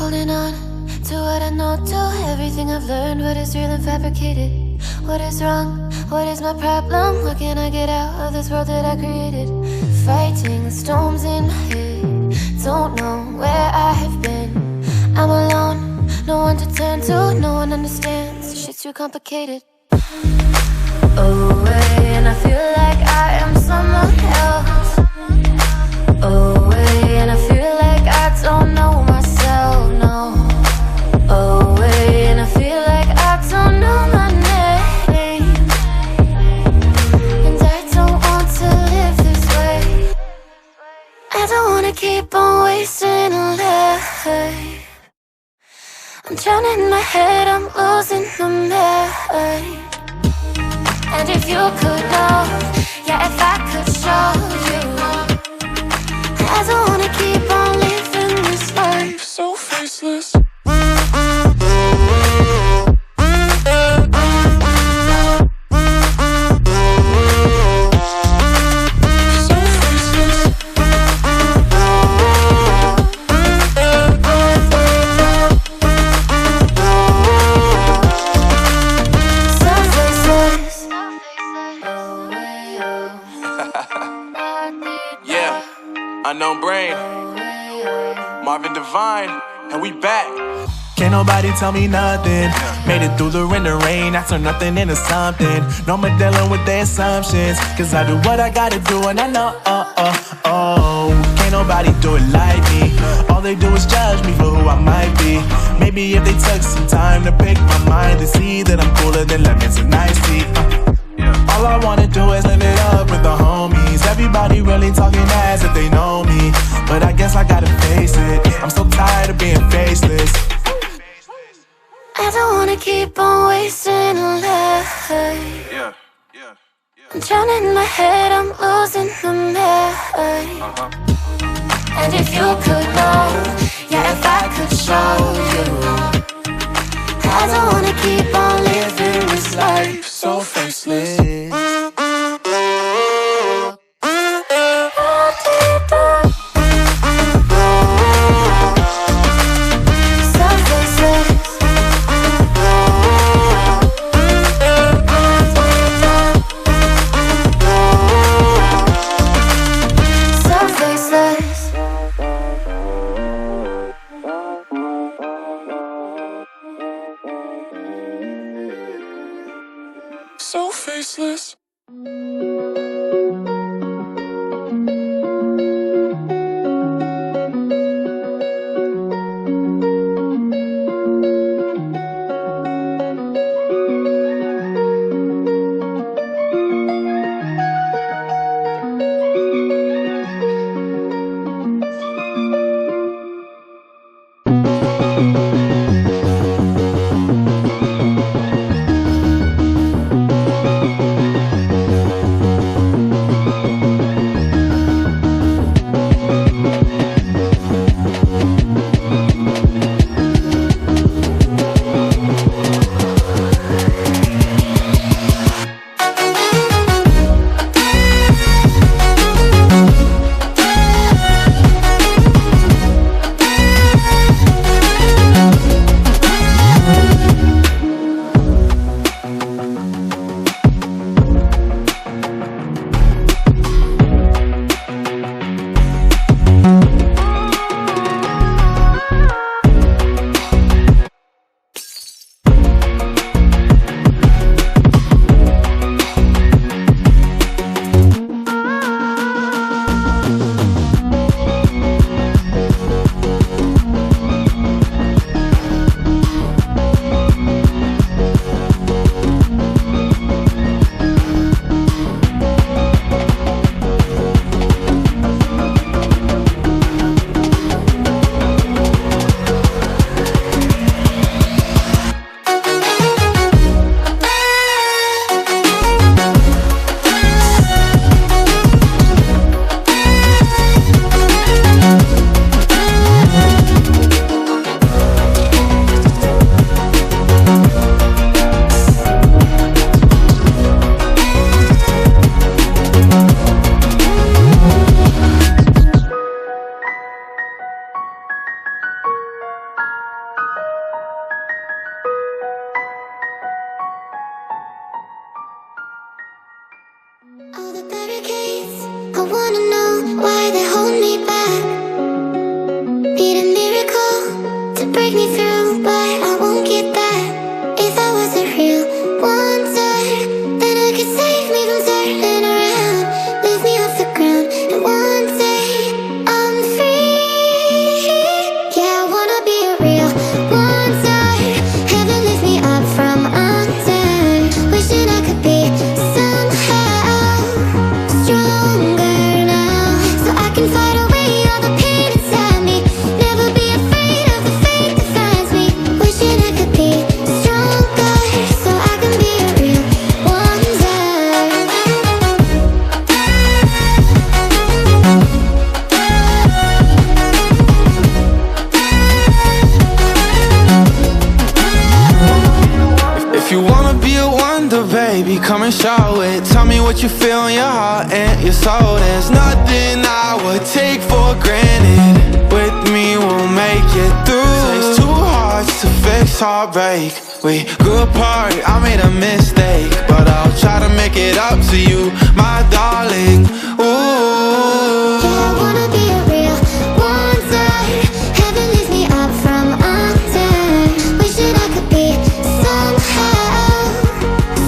Holding on to what I know, to everything I've learned. What is real and fabricated? What is wrong? What is my problem? What can I get out of this world that I created? Fighting the storms in my head. Don't know where I have been. I'm alone, no one to turn to. No one understands, this shit's too complicated. Away, and I feel like I am someone else. Away, and I feel like I don't know myself, no. Away, and I feel like I don't know my name. And I don't want to live this way. I don't wanna keep on wasting a life. I'm drowning in my head, I'm losing my mind. And if you could know, yeah, if I could show you, I don't wanna keep on living this life so faceless. Unknown Brain, Marvin Divine, and we back. Can't nobody tell me nothing. Made it through the rain and rain, I turned nothing into something. No more dealing with their assumptions, cause I do what I gotta do and I know, can't nobody do it like me. All they do is judge me for who I might be. Maybe if they took some time to pick my mind to see that I'm cooler than lemons and iced tea. All I wanna do is live it up with the homies. Everybody really talking as if they know me, but I guess I gotta face it. I'm so tired of being faceless. I don't wanna keep on wasting a life. I'm drowning in my head, I'm losing my mind. And if you could know, yeah, if I could show you, I don't wanna keep on living this life so faceless. So faceless. wonder, baby, come and show it. Tell me what you feel in your heart and your soul. There's nothing I would take for granted. With me, we'll make it through. Takes two hearts to fix heartbreak. We grew apart, I made a mistake, but I'll try to make it up to you, my darling. Ooh. Yeah, I wanna be a real wonder. Heaven lifts me up from under. Wishing I could be somehow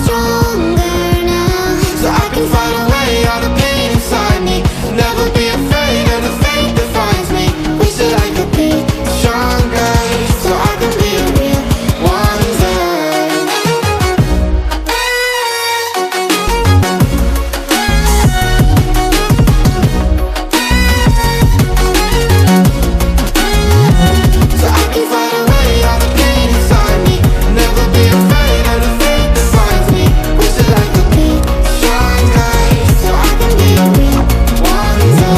stronger now, So I can fight away all the pain inside me. Never be afraid of the fate that finds me. Wish that I could be stronger, so I can be a real wonder. So I can fight away all the pain inside me. Never be afraid of the fate that finds me. Wish that I could be stronger, so I can be a real wonder.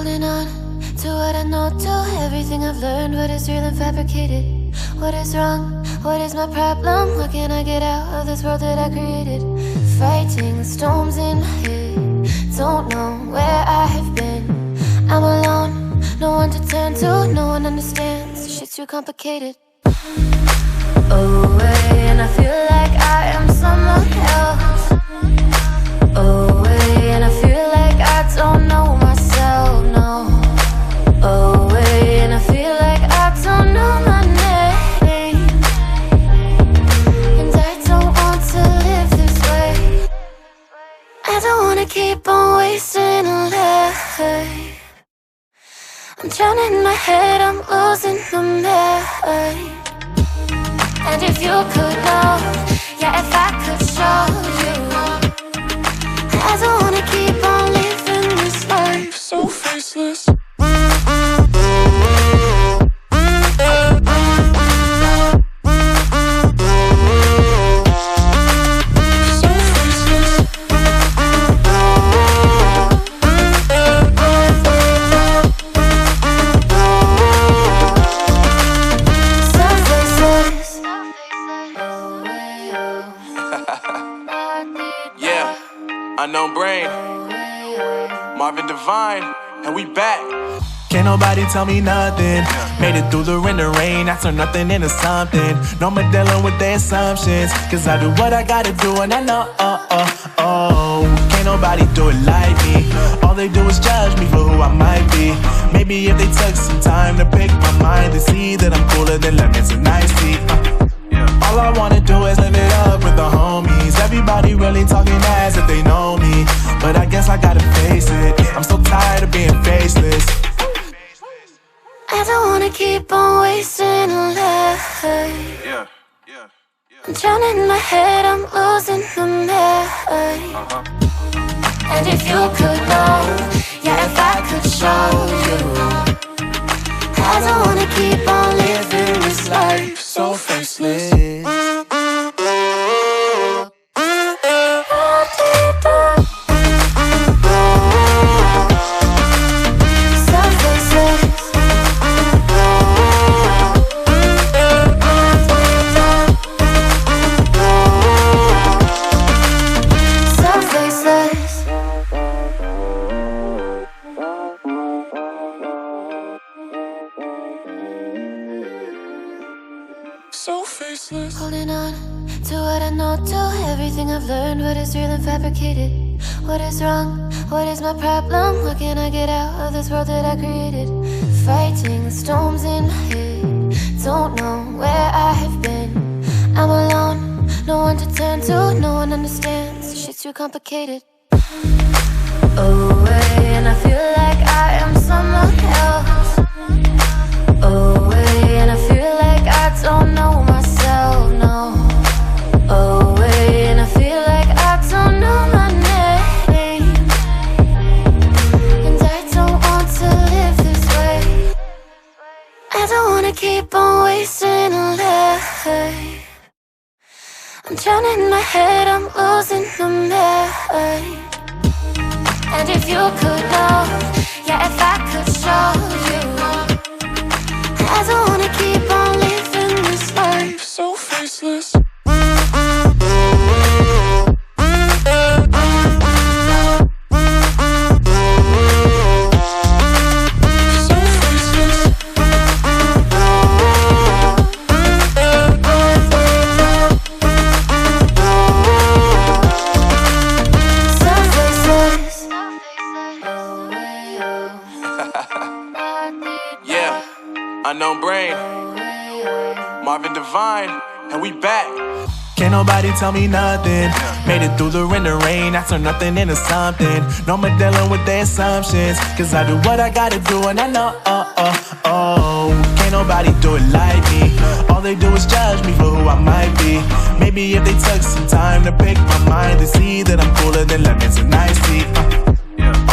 holding on to what I know, to everything I've learned. What is real and fabricated? What is wrong? What is my problem? How can I get out of this world that I created? Fighting storms in my head, don't know where I have been. I'm alone, no one to turn to, no one understands. Shit's too complicated. Away, and I feel like I am someone else. Away, and I feel like I don't know myself, no. Away, and I feel like I don't know my name. And I don't want to live this way. I don't wanna keep on wasting a life. I'm drowning in my head, I'm losing my mind. And if you could know, yeah, if I could show you, I don't wanna keep on living this life so faceless. Yeah, unknown brain, Marvin Divine, and we back. Can't nobody tell me nothing. Made it through the rain and rain, I turn nothing into something. No more dealing with their assumptions, cause I do what I gotta do and I know, can't nobody do it like me. All they do is judge me for who I might be. Maybe if they took some time to pick my mind to see that I'm cooler than lemons and iced tea. All I wanna do is live it up with the homies. Everybody really talking as if they know me, but I guess I gotta face it. I'm so tired of being faceless. I don't wanna keep on wasting a life. I'm drowning in my head, I'm losing the mind. And if you could know, yeah, if I could show you, I don't wanna keep on living this life so faceless. Holding on to what I know, to everything I've learned. What is real and fabricated? What is wrong? What is my problem? What can I get out of this world that I created? Fighting the storms in my head. Don't know where I have been. I'm alone, no one to turn to. No one understands, shit's too complicated. Away, and I feel like I am someone else. Away, and I feel like I don't know myself, no. Away, and I feel like I don't know my name. And I don't want to live this way. I don't wanna keep on wasting a life. I'm drowning in my head, I'm losing the mind. And if you could know, yeah, if I could show you, I don't wanna keep on living this life so faceless. Unknown brain, Marvin Divine, and we back. Can't nobody tell me nothing. Made it through the rain and rain, I turn nothing into something. No more dealing with their assumptions, cause I do what I gotta do and I know, can't nobody do it like me. All they do is judge me for who I might be. Maybe if they took some time to pick my mind to see that I'm cooler than lemons and iced tea.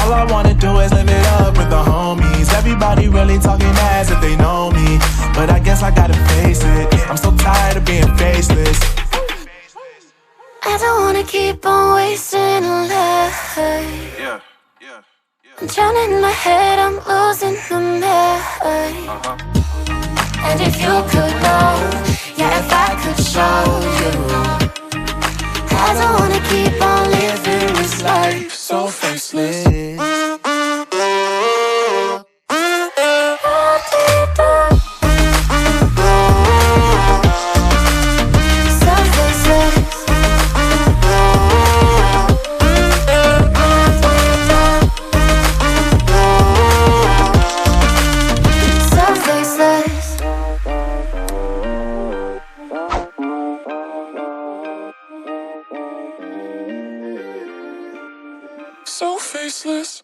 All I wanna do is live it up with the homies. Everybody really talking as if they know me, but I guess I gotta face it. I'm so tired of being faceless. I don't wanna keep on wasting a life. I'm drowning in my head, I'm losing the mind. And if you could know, yeah, if I could show you, I don't wanna keep on living this life so faceless. So faceless.